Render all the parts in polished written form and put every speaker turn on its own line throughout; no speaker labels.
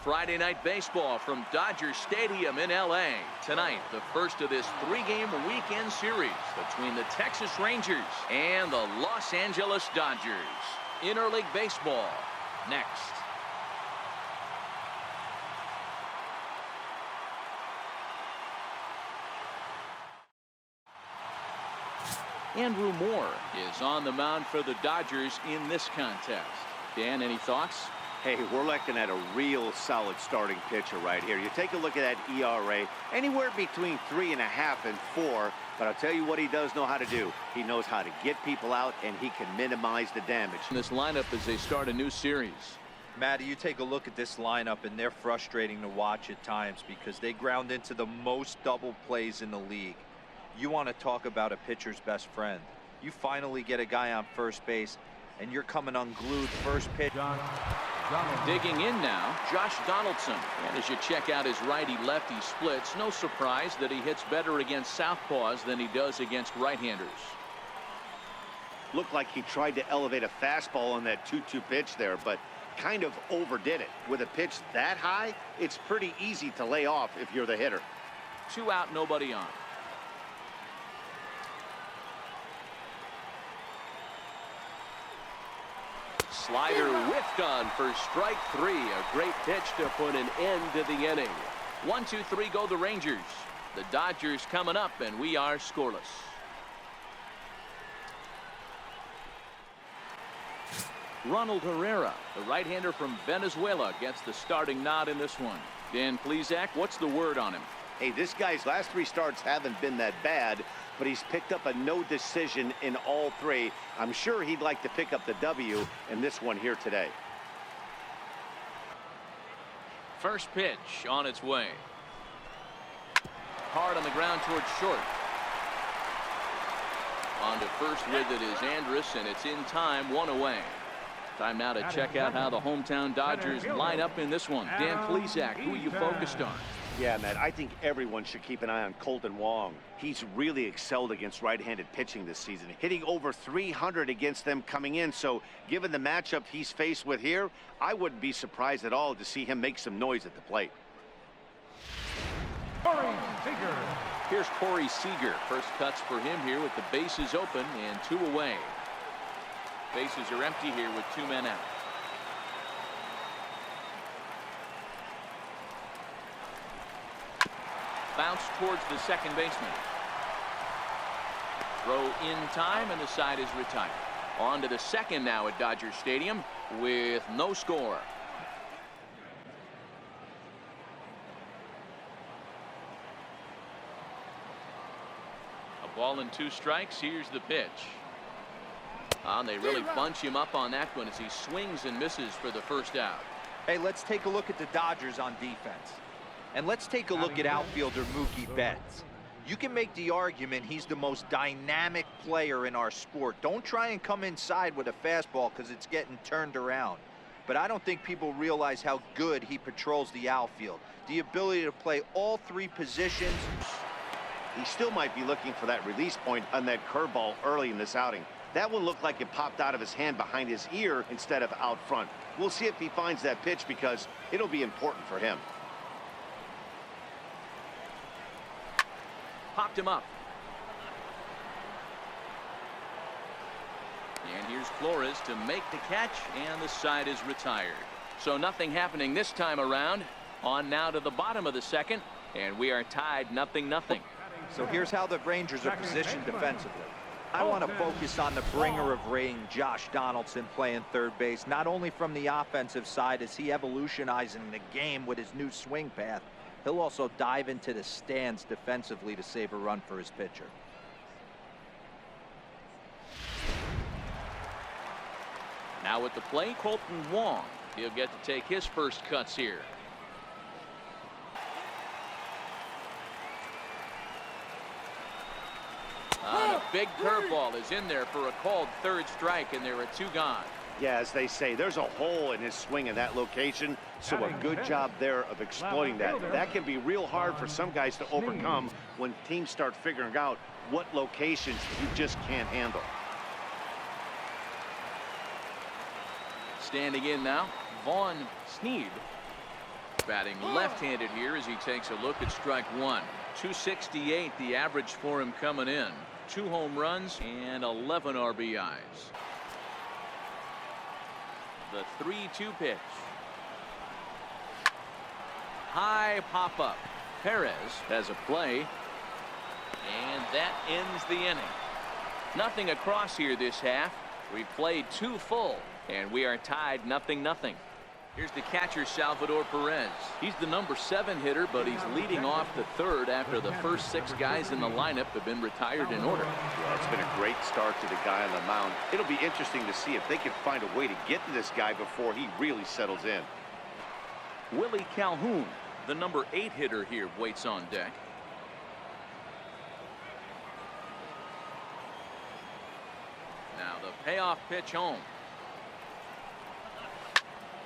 Friday Night Baseball from Dodger Stadium in LA. Tonight, the first of this 3-game weekend series between the Texas Rangers and the Los Angeles Dodgers. Interleague Baseball next. Andrew Moore is on the mound for the Dodgers in this contest. Dan, any thoughts?
Hey, we're looking at a real solid starting pitcher right here. You take a look at that ERA, anywhere between 3.5 and 4. But I'll tell you what he does know how to do. He knows how to get people out, and he can minimize the damage.
In this lineup as they start a new series.
Matty, you take a look at this lineup, and they're frustrating to watch at times because they ground into the most double plays in the league. You want to talk about a pitcher's best friend. You finally get a guy on first base, and you're coming unglued first pitch.
Digging in now, Josh Donaldson. And as you check out his righty-lefty splits, no surprise that he hits better against southpaws than he does against right-handers.
Looked like he tried to elevate a fastball on that 2-2 pitch there, but kind of overdid it. With a pitch that high, it's pretty easy to lay off if you're the hitter.
2 out, nobody on. Slider whiffed on for strike 3. A great pitch to put an end to the inning. 1-2-3 go the Rangers. The Dodgers coming up, and we are scoreless. Ronald Herrera, the right-hander from Venezuela, gets the starting nod in this one. Dan Plesac, what's the word on him?
Hey, this guy's last 3 starts haven't been that bad, but he's picked up a no decision in all 3. I'm sure he'd like to pick up the W in this one here today.
First pitch on its way. Hard on the ground towards short. On to first with it is Andrus, and it's in time, 1 away. Time now to check out how the hometown Dodgers line up in this one. Dan Plesac, who are you focused on?
Yeah, Matt, I think everyone should keep an eye on Colton Wong. He's really excelled against right-handed pitching this season, hitting over 300 against them coming in. So given the matchup he's faced with here, I wouldn't be surprised at all to see him make some noise at the plate.
Here's Corey Seager. First cuts for him here with the bases open and 2 away. Bases are empty here with 2 men out. Bounce towards the second baseman. Throw in time, and the side is retired. On to the second now at Dodger Stadium with no score. A ball and 2 strikes. Here's the pitch. And they really bunch him up on that one as he swings and misses for the first out.
Hey, let's take a look at the Dodgers on defense. And let's take a look at outfielder Mookie Betts. You can make the argument he's the most dynamic player in our sport. Don't try and come inside with a fastball because it's getting turned around. But I don't think people realize how good he patrols the outfield. The ability to play all 3 positions.
He still might be looking for that release point on that curveball early in this outing. That one looked like it popped out of his hand behind his ear instead of out front. We'll see if he finds that pitch because it'll be important for him.
Popped him up. And here's Flores to make the catch, and the side is retired. So nothing happening this time around. On now to the bottom of the second, and we are tied 0-0.
So here's how the Rangers are positioned defensively. I want to focus on the bringer of rain, Josh Donaldson, playing third base. Not only from the offensive side is he evolutionizing the game with his new swing path, he'll also dive into the stands defensively to save a run for his pitcher.
Now at the plate, Colton Wong. He'll get to take his first cuts here. A big curveball is in there for a called 3rd strike, and there are 2 gone.
Yeah, as they say, there's a hole in his swing in that location, so a good job there of exploiting that. That can be real hard for some guys to overcome when teams start figuring out what locations you just can't handle.
Standing in now, Vaughn Sneed. Batting left-handed here as he takes a look at strike one. 268 the average for him coming in. 2 home runs and 11 RBIs. The 3-2 pitch. High pop-up. Perez has a play. And that ends the inning. Nothing across here this half. We've played 2 full. And we are tied 0-0. Here's the catcher, Salvador Perez. He's the number 7 hitter, but he's leading off the 3rd after the first 6 guys in the lineup have been retired in order.
Yeah, it's been a great start to the guy on the mound. It'll be interesting to see if they can find a way to get to this guy before he really settles in.
Willie Calhoun, the number 8 hitter here, waits on deck. Now the payoff pitch home.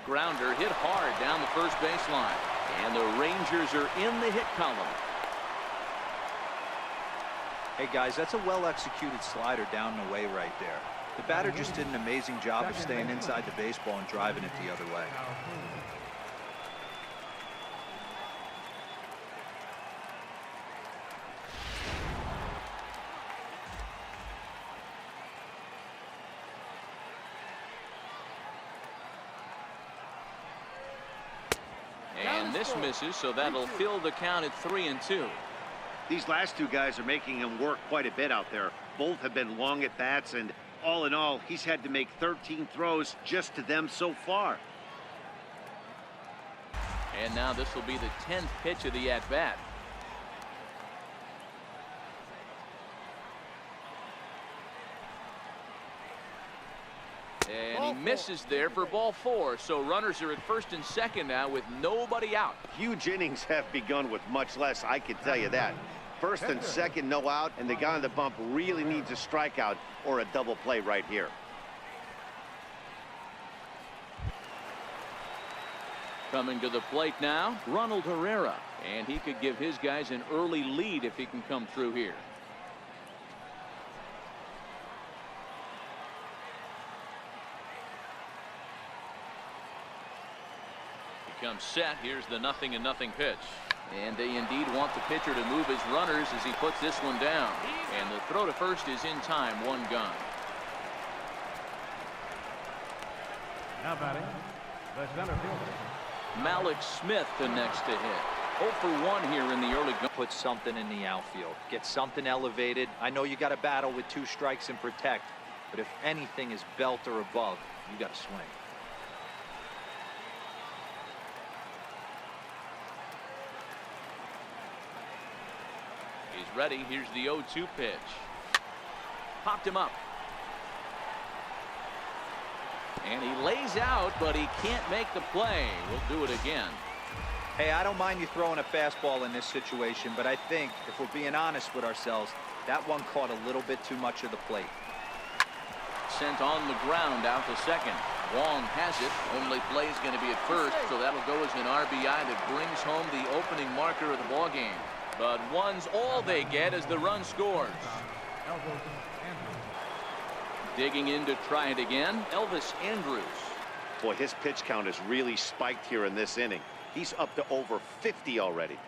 Grounder hit hard down the first baseline. And the Rangers are in the hit column.
Hey guys, that's a well-executed slider down and away right there. The batter just did an amazing job of staying inside the baseball and driving it the other way.
And this misses, so that'll fill the count at 3-2.
These last 2 guys are making him work quite a bit out there. Both have been long at bats, and all in all, he's had to make 13 throws just to them so far.
And now this will be the 10th pitch of the at-bat. And he misses there for ball 4. So runners are at first and second now with nobody out.
Huge innings have begun with much less, I can tell you that. First and second, no out, and the guy on the bump really needs a strikeout or a double play right here.
Coming to the plate now, Ronald Herrera. And he could give his guys an early lead if he can come through here. Comes set. Here's the 0-0 pitch. And they indeed want the pitcher to move his runners as he puts this one down. And the throw to first is in time. 1 gone.
Now batting, the center fielder.
Malik Smith the next to hit. 0 for 1 here in the early going.
Put something in the outfield. Get something elevated. I know you got to battle with 2 strikes and protect. But if anything is belt or above, you got to swing.
He's ready. Here's the 0-2 pitch. Popped him up. And he lays out, but he can't make the play. We'll do it again.
Hey, I don't mind you throwing a fastball in this situation, but I think if we're being honest with ourselves, that one caught a little bit too much of the plate.
Sent on the ground out to second. Wong has it. Only play is going to be at first, so that'll go as an RBI that brings home the opening marker of the ball game. But 1's all they get as the run scores. Digging in to try it again, Elvis Andrus.
Boy, his pitch count has really spiked here in this inning. He's up to over 50 already.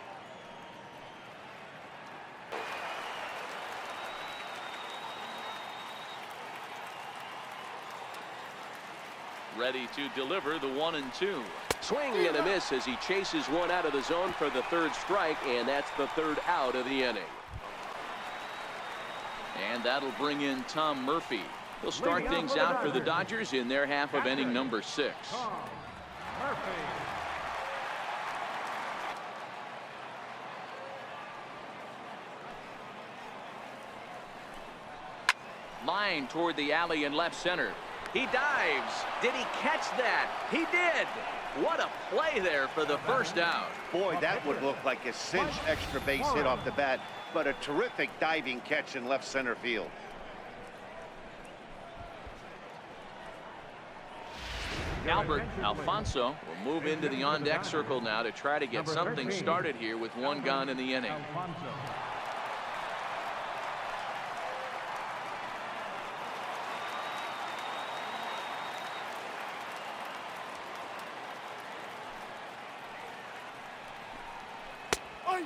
Ready to deliver the 1-2. Swing and a miss as he chases one out of the zone for the 3rd strike, and that's the 3rd out of the inning. And that'll bring in Tom Murphy. He'll start things out for the Dodgers in their half of inning number 6. Line toward the alley in left center. He dives. Did he catch that? He did. What a play there for the first out.
Boy, that would look like a cinch extra base hit off the bat, but a terrific diving catch in left center field.
Albert Alfonso will move into the on-deck circle now to try to get something started here with 1 gone in the inning.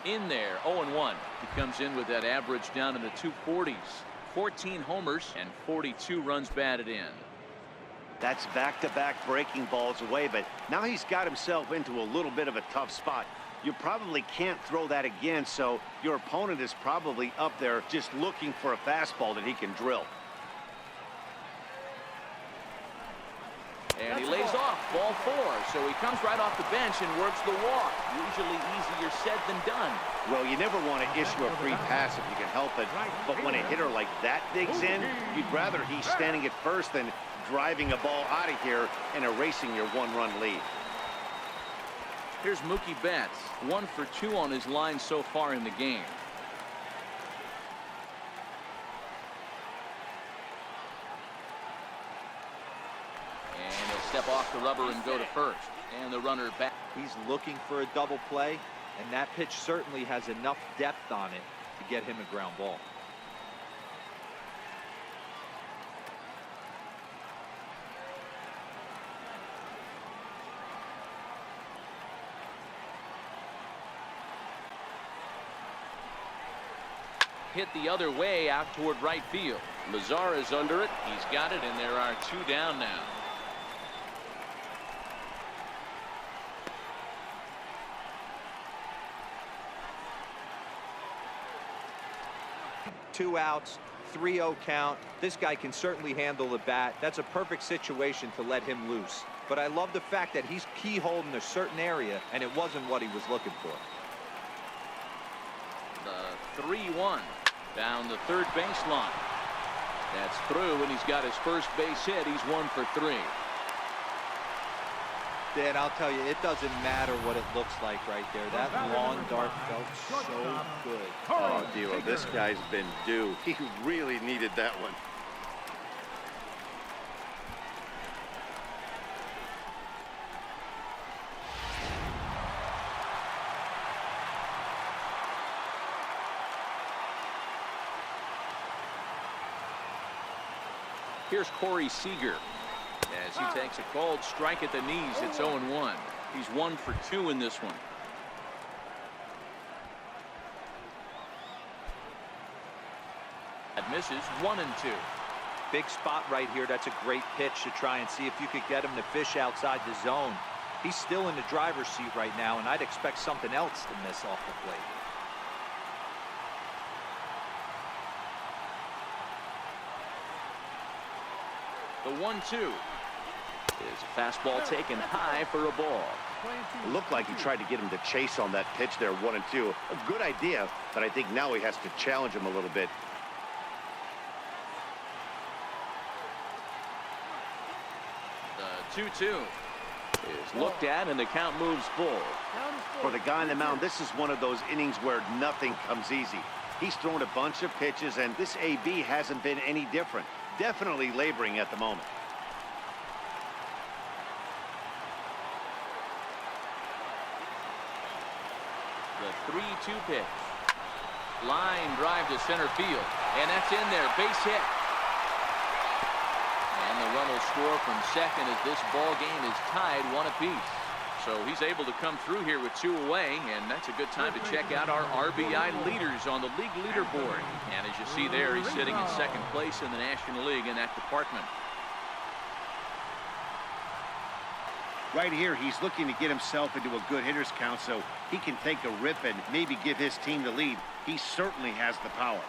In there, 0-1. He comes in with that average down in the 240s. 14 homers and 42 runs batted in.
That's back-to-back breaking balls away, but now he's got himself into a little bit of a tough spot. You probably can't throw that again, so your opponent is probably up there just looking for a fastball that he can drill.
And he lays off, ball 4. So he comes right off the bench and works the walk. Usually easier said than done.
Well, you never want to issue a free pass if you can help it, but when a hitter like that digs in, you'd rather he's standing at first than driving a ball out of here and erasing your one-run lead.
Here's Mookie Betts, 1 for 2 on his line so far in the game. And he'll step off the rubber and go to first. And the runner back.
He's looking for a double play, and that pitch certainly has enough depth on it to get him a ground ball.
Hit the other way out toward right field. Lazar is under it. He's got it, and there are 2 down now.
Two outs, 3-0 count. This guy can certainly handle the bat. That's a perfect situation to let him loose. But I love the fact that he's keyholed in a certain area, and it wasn't what he was looking for.
The 3-1 down the third baseline. That's through, and he's got his first base hit. He's 1 for 3.
Dan, I'll tell you, it doesn't matter what it looks like right there. That lawn dart felt so good.
Oh, Dio, this guy's been due. He really needed that one.
Here's Corey Seager as he takes a cold strike at the knees. It's 0-1. He's 1 for 2 in this one. That misses. 1-2.
Big spot right here. That's a great pitch to try and see if you could get him to fish outside the zone. He's still in the driver's seat right now, and I'd expect something else to miss off the plate.
The 1-2 is a fastball taken high for a ball.
It looked like he tried to get him to chase on that pitch there, 1-2. A good idea, but I think now he has to challenge him a little bit.
The 2-2 is looked at, and the count moves full.
For the guy on the mound, this is one of those innings where nothing comes easy. He's thrown a bunch of pitches, and this AB hasn't been any different. Definitely laboring at the moment.
The 3-2 pitch. Line drive to center field, and that's in there. Base hit. And the run will score from second as this ball game is tied 1 apiece. So he's able to come through here with 2 away, and that's a good time to check out our RBI leaders on the league leaderboard. And as you see there, he's sitting in second place in the National League in that department.
Right here, he's looking to get himself into a good hitter's count so he can take a rip and maybe give his team the lead. He certainly has the power.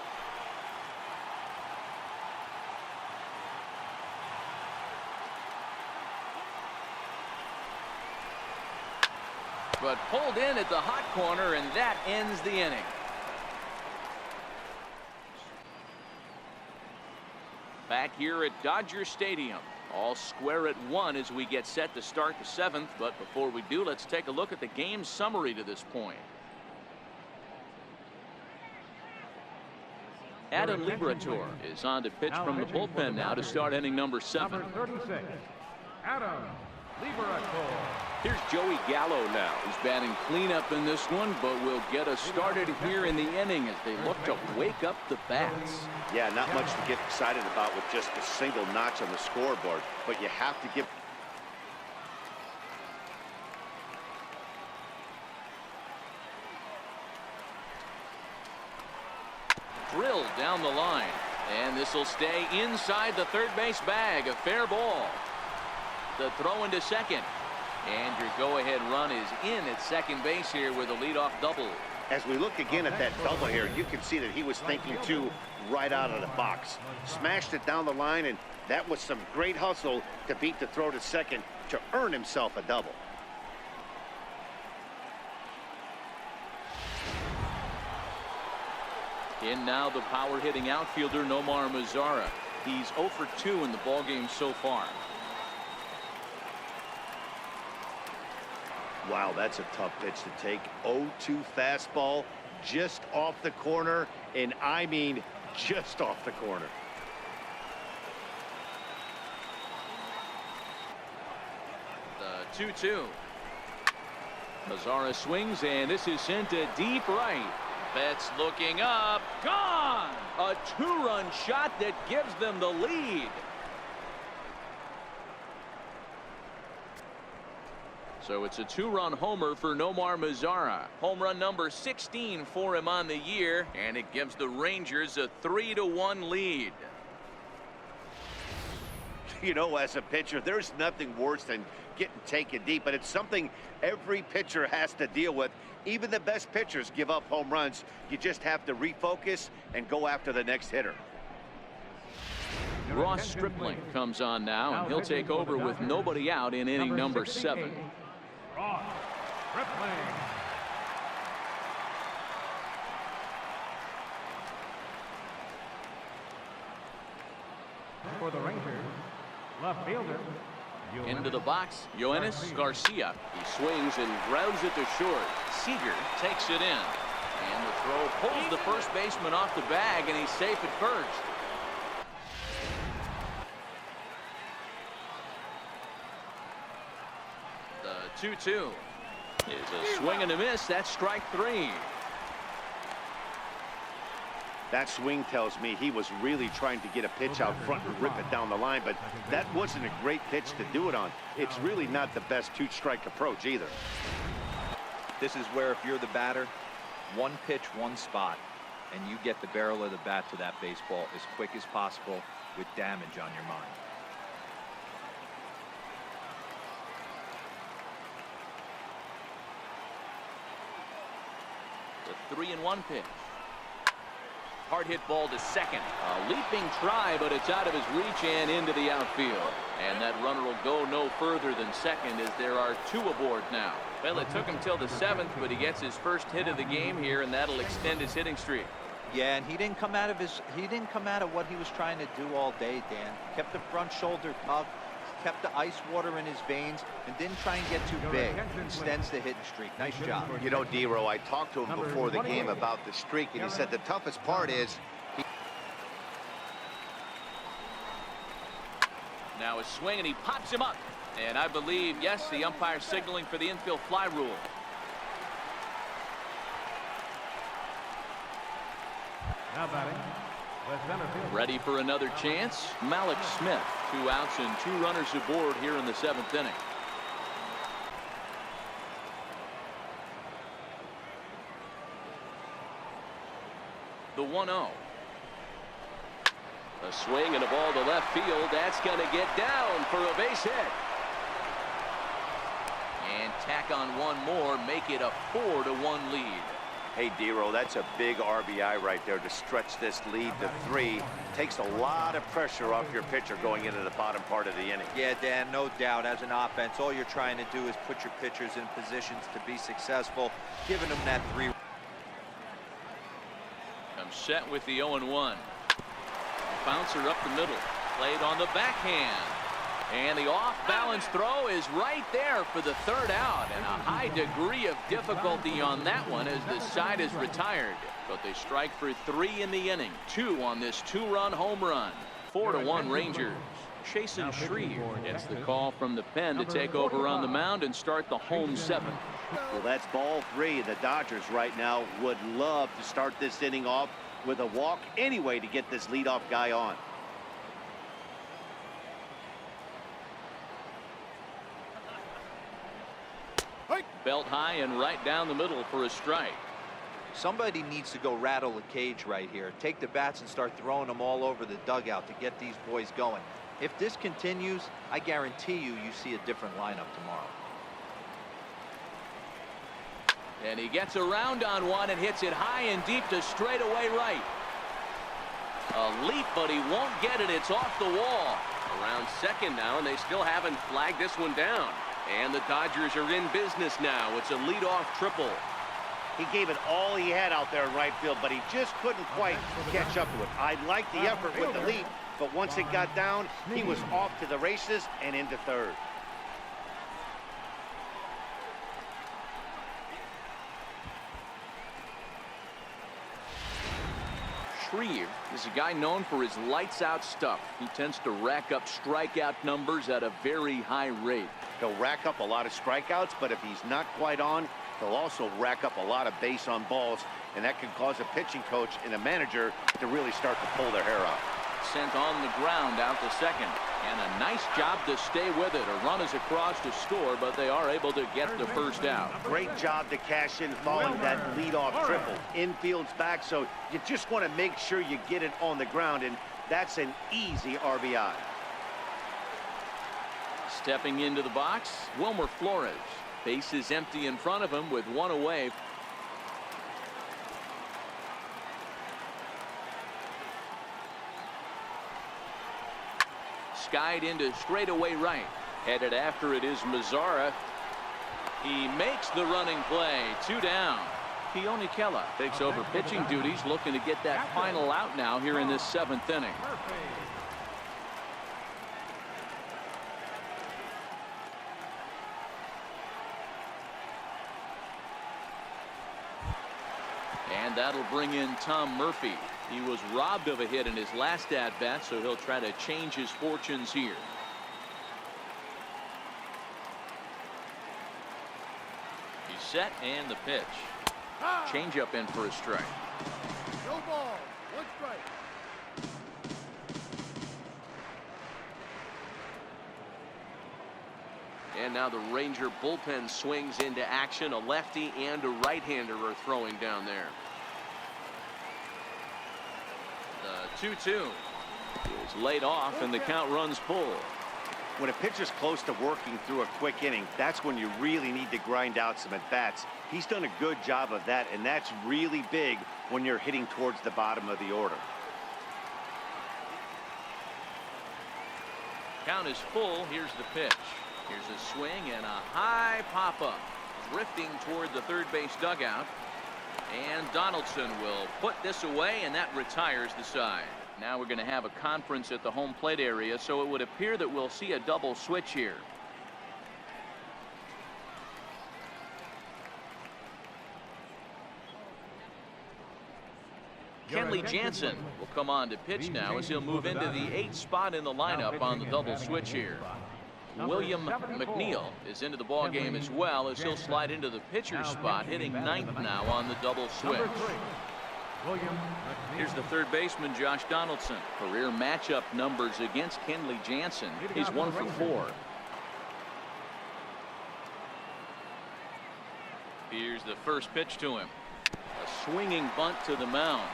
But pulled in at the hot corner, and that ends the inning. Back here at Dodger Stadium, all square at 1 as we get set to start the 7th. But before we do, let's take a look at the game summary to this point. Adam Liberator is on to pitch from the bullpen now to start inning number 7.
Number 36, Adam Liberator.
Here's Joey Gallo now. He's batting cleanup in this one, but will get us started here in the inning as they look to wake up the bats.
Yeah, not much to get excited about with just a single notch on the scoreboard, but you have to give.
drilled down the line. And this will stay inside the third base bag. A fair ball. The throw into second. And your go-ahead run is in at second base here with a leadoff double.
As we look again at that double here, you can see that he was thinking too right out of the box. Smashed it down the line, and that was some great hustle to beat the throw to second to earn himself a double.
In now the power-hitting outfielder Nomar Mazara. He's 0 for 2 in the ballgame so far.
Wow, that's a tough pitch to take. 0-2 fastball just off the corner, and I mean just off the corner.
The 2-2. Mazara swings, and this is sent to deep right. Betts looking up. Gone! A two-run shot that gives them the lead. So it's a two-run homer for Nomar Mazara. Home run number 16 for him on the year, and it gives the Rangers a 3-1 lead.
You know, as a pitcher, there's nothing worse than getting taken deep, but it's something every pitcher has to deal with. Even the best pitchers give up home runs. You just have to refocus and go after the next hitter.
Ross Stripling comes on now, and he'll take over with nobody out in inning number 7.
Ross Stripling. For the Rangers, left fielder.
Into the box, Yoenis Garcia. He swings and grounds it to short. Seager takes it in. And the throw pulls the first baseman off the bag, and he's safe at first. The 2-2 is a swing and a miss. That's strike 3.
That swing tells me he was really trying to get a pitch out front and rip it down the line, but that wasn't a great pitch to do it on. It's really not the best two-strike approach either.
This is where if you're the batter, one pitch, one spot, and you get the barrel of the bat to that baseball as quick as possible with damage on your mind.
The 3-1 pitch. Hard hit ball to second. A leaping try, but it's out of his reach and into the outfield. And that runner will go no further than second as there are 2 aboard now. Well, it took him till the 7th, but he gets his first hit of the game here, and that'll extend his hitting streak.
Yeah, and he didn't come out of what he was trying to do all day, Dan. Kept the front shoulder tucked, kept the ice water in his veins, and didn't try and get too big. Extends the hitting streak. Nice job.
You know, D-Row, I talked to him before the game about the streak, and he said the toughest part is
Now a swing, and he pops him up. And I believe, yes, the umpire signaling for the infield fly rule.
Now batting.
Ready for another chance. Malik Smith. 2 outs and 2 runners aboard here in the 7th inning. The 1-0. A swing and a ball to left field. That's going to get down for a base hit. And tack on one more, make it a 4-1 lead.
Hey, D-Row, that's a big RBI right there to stretch this lead to 3. Takes a lot of pressure off your pitcher going into the bottom part of the inning.
Yeah, Dan, no doubt. As an offense, all you're trying to do is put your pitchers in positions to be successful, giving them that 3.
Comes set with the 0-1. Bouncer up the middle. Played on the backhand. And the off-balance throw is right there for the 3rd out, and a high degree of difficulty on that one as the side is retired. But they strike for 3 in the inning. 2 on this 2-run home run. 4-1 Rangers. Chasen Shreve gets the call from the pen to take over on the mound and start the home 7th.
Well, that's ball 3. The Dodgers right now would love to start this inning off with a walk anyway to get this leadoff guy on.
Belt high and right down the middle for a strike.
Somebody needs to go rattle the cage right here. Take the bats and start throwing them all over the dugout to get these boys going. If this continues, I guarantee you see a different lineup tomorrow.
And he gets around on one and hits it high and deep to straightaway right. A leap, but he won't get it. It's off the wall.
Around second now, and they still haven't flagged this one down. And the Dodgers are in business now. It's a leadoff triple.
He gave it all he had out there in right field, but he just couldn't quite catch up to it. I liked the effort with the leap, but once it got down, he was off to the races and into third.
Shreve is a guy known for his lights-out stuff. He tends to rack up strikeout numbers at a very high rate.
He'll rack up a lot of strikeouts, but if he's not quite on, he'll also rack up a lot of base on balls, and that can cause a pitching coach and a manager to really start to pull their hair out.
Sent on the ground out to second, and a nice job to stay with it. A run is across to score, but they are able to get the first out.
Great job to cash in following that leadoff triple. Infield's back, so you just want to make sure you get it on the ground, and that's an easy RBI.
Stepping into the box, Wilmer Flores. Base is empty in front of him with one away. Skied into straightaway right. Headed after it is Mazzara. He makes the running play. 2 down. Keone Kela takes over pitching duties, looking to get that final out now here in this 7th inning. And that'll bring in Tom Murphy. He was robbed of a hit in his last at-bat, so he'll try to change his fortunes here. He's set, and the pitch. Change-up in for a strike.
No ball, 1 strike.
And now the Ranger bullpen swings into action. A lefty and a right-hander are throwing down there. The 2-2 is laid off, and the count runs full.
When a pitcher's close to working through a quick inning, that's when you really need to grind out some at-bats. He's done a good job of that, and that's really big when you're hitting towards the bottom of the order.
Count is full. Here's the pitch. Here's a swing and a high pop-up. Drifting toward the third base dugout. And Donaldson will put this away, and that retires the side. Now we're going to have a conference at the home plate area, so it would appear that we'll see a double switch here. Kenley Jansen will come on to pitch now as he'll move into the 8th spot in the lineup on the double switch here. William McNeil is into the ball game as well as he'll slide into the pitcher's spot, hitting 9th now on the double switch. Here's the third baseman, Josh Donaldson. Career matchup numbers against Kenley Jansen. He's 1 for 4. Here's the first pitch to him. A swinging bunt to the mound.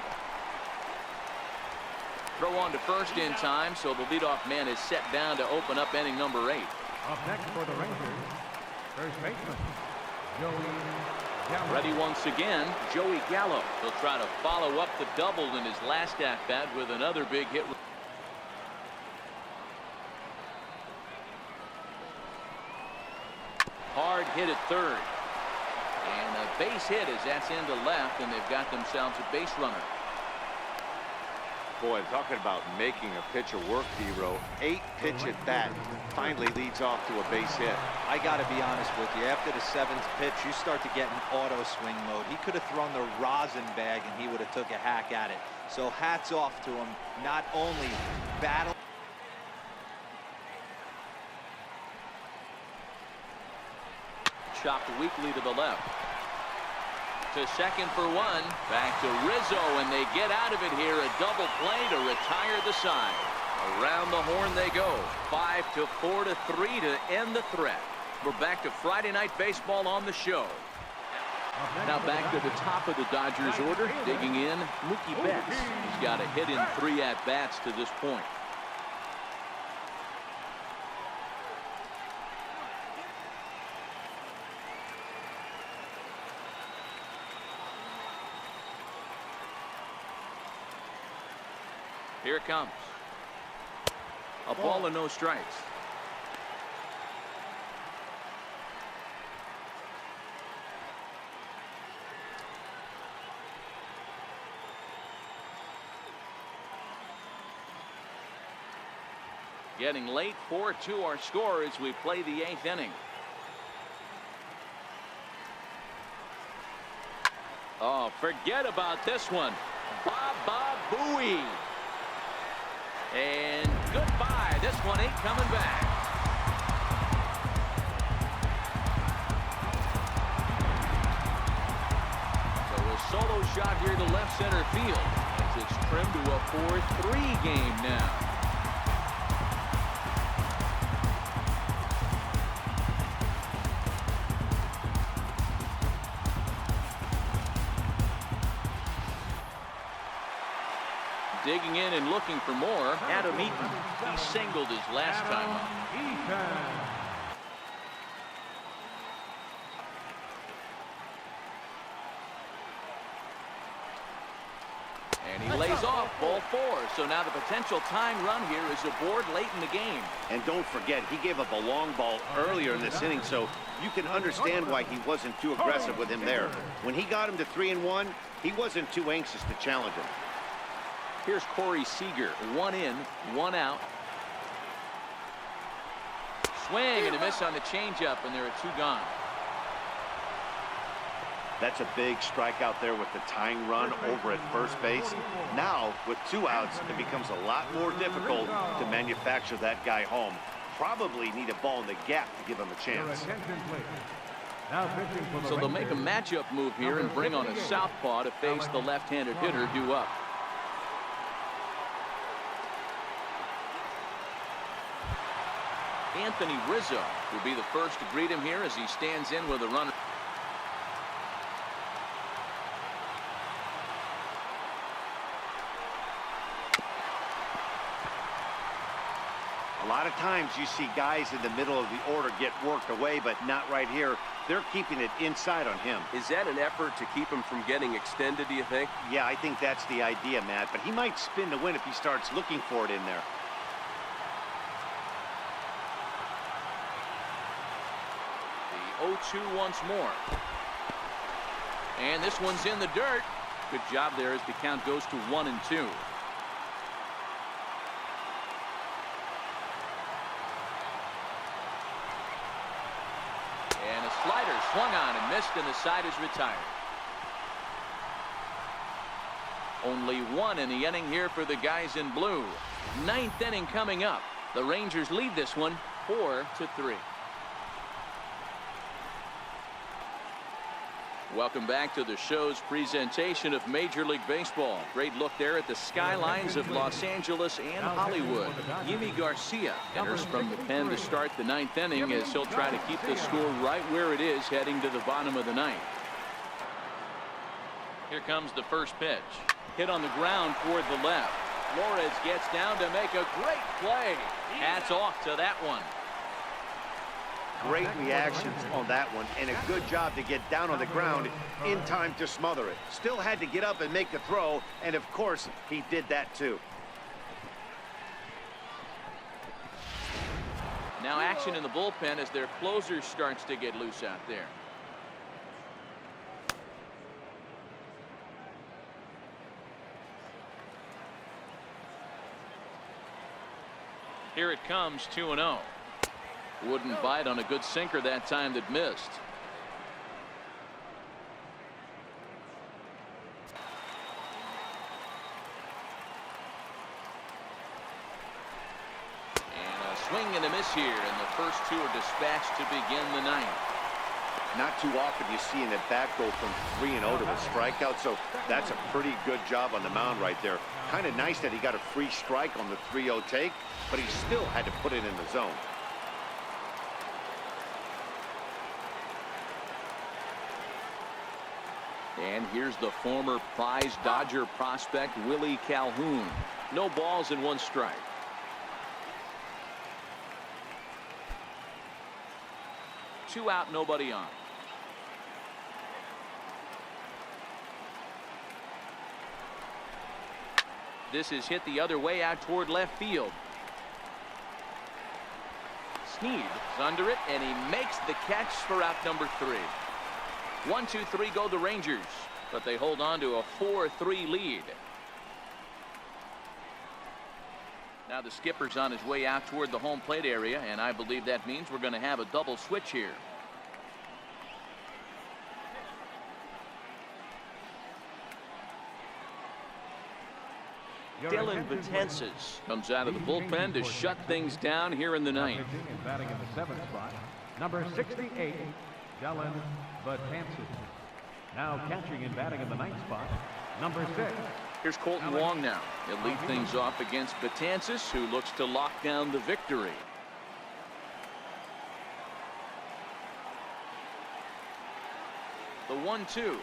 Throw on to first in time, so the leadoff man is set down to open up inning number 8.
Up next for the Rangers, first baseman, Joey Gallo.
Ready once again, Joey Gallo. He'll try to follow up the double in his last at-bat with another big hit. Hard hit at third. And a base hit as that's into left, and they've got themselves a base runner.
Boy, talking about making a pitcher work, Hero. 8 pitch at bat finally leads off to a base hit.
I got to be honest with you. After the 7th pitch, you start to get in auto swing mode. He could have thrown the rosin bag, and he would have took a hack at it. So hats off to him. Not only battle.
Chopped weakly to the left. To second for 1. Back to Rizzo, and they get out of it here. A double play to retire the side. Around the horn they go. 5-4 to 3 to end the threat. We're back to Friday Night Baseball on the show. Now back to the top of the Dodgers order, digging in, Mookie Betts. He's got a hit in 3 at-bats to this point. Here it comes. A ball and no strikes. Getting late, 4-2 our score as we play the 8th inning. Oh, forget about this one. Baba Booey. And goodbye. This one ain't coming back. So a solo shot here to left center field as it's trimmed to a 4-3 game now. Digging in and looking for more, Adam Eaton. He singled his last time up. And he lays off, ball 4. So now the potential tying run here is aboard late in the game.
And don't forget, he gave up a long ball earlier in this inning, so you can understand why he wasn't too aggressive with him there. When he got him to 3-1, he wasn't too anxious to challenge him.
Here's Corey Seager, 1 in, 1 out. Swing and a miss on the changeup, and there are 2 gone.
That's a big strikeout there with the tying run over at first base. Now, with 2 outs, it becomes a lot more difficult to manufacture that guy home. Probably need a ball in the gap to give him a chance.
So they'll make a matchup move here and bring on a southpaw to face the left-handed hitter due up. Anthony Rizzo will be the first to greet him here as he stands in with a runner.
A lot of times you see guys in the middle of the order get worked away, but not right here. They're keeping it inside on him.
Is that an effort to keep him from getting extended, do you think?
Yeah, I think that's the idea, Matt, but he might spin to win if he starts looking for it in there.
The 0-2 once more. And this one's in the dirt. Good job there as the count goes to 1-2. And a slider swung on and missed, and the side is retired. Only 1 in the inning here for the guys in blue. 9th inning coming up. The Rangers lead this one 4-3. Welcome back to the show's presentation of Major League Baseball. Great look there at the skylines of Los Angeles and Hollywood. Yimi Garcia enters from the pen to start the 9th inning as he'll try to keep the score right where it is heading to the bottom of the 9th. Here comes the first pitch. Hit on the ground toward the left. Flores gets down to make a great play. Hats off to that one.
Great reactions on that one, and a good job to get down on the ground in time to smother it. Still had to get up and make the throw, and of course, he did that too.
Now action in the bullpen as their closer starts to get loose out there. Here it comes, 2-0. Wouldn't bite on a good sinker that time that missed. And a swing and a miss here, and the first 2 are dispatched to begin the 9th.
Not too often you see an at-bat go from 3-0 to a strikeout, so that's a pretty good job on the mound right there. Kind of nice that he got a free strike on the 3-0 take, but he still had to put it in the zone.
And here's the former prize Dodger prospect, Willie Calhoun. No balls and 1 strike. Two out, nobody on. This is hit the other way out toward left field. Sneed is under it, and he makes the catch for out number 3. 1, 2, 3 go the Rangers, but they hold on to a 4-3 lead. Now the skipper's on his way out toward the home plate area, and I believe that means we're going to have a double switch here. Dylan Betances comes out of the bullpen to shut things down here in the ninth.
Pitching and batting in the 7th spot, number 68, Dylan Betances. Now catching and batting in the 9th spot, number 6.
Here's Colton Wong now. He'll lead things off against Betances, who looks to lock down the victory. The 1-2 is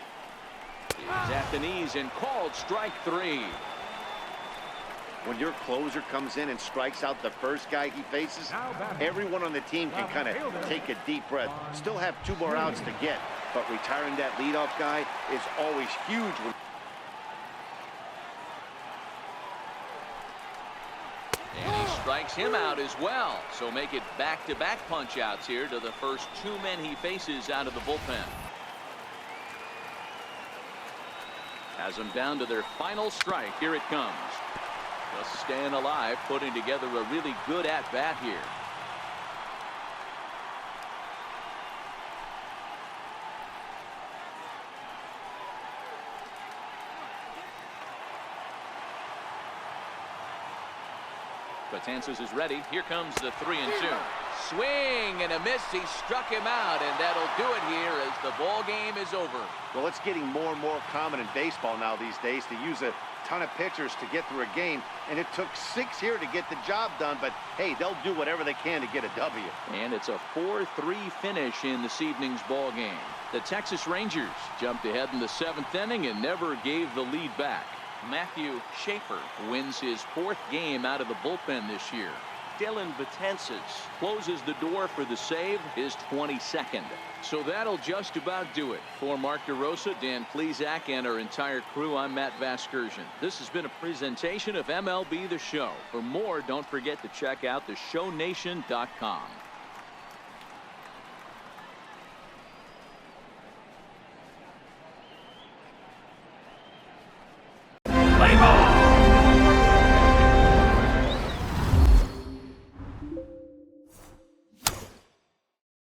at the knees and called strike 3.
When your closer comes in and strikes out the first guy he faces, everyone on the team can kind of take a deep breath. Still have 2 more outs to get, but retiring that leadoff guy is always huge.
And he strikes him out as well. So make it back-to-back punch-outs here to the first 2 men he faces out of the bullpen. Has them down to their final strike. Here it comes. Just staying alive, putting together a really good at-bat here. Betances is ready. Here comes the 3-2. Swing and a miss. He struck him out, and that'll do it here as the ball game is over.
Well, it's getting more and more common in baseball now these days to use a ton of pitchers to get through a game, and it took 6 here to get the job done, but hey, they'll do whatever they can to get a W.
And it's a 4-3 finish in this evening's ball game. The Texas Rangers jumped ahead in the 7th inning and never gave the lead back. Matthew Schaefer wins his 4th game out of the bullpen this year. Dylan Betances closes the door for the save, his 22nd. So that'll just about do it. For Mark DeRosa, Dan Plesac, and our entire crew, I'm Matt Vasgersian. This has been a presentation of MLB The Show. For more, don't forget to check out theshownation.com.
Play ball!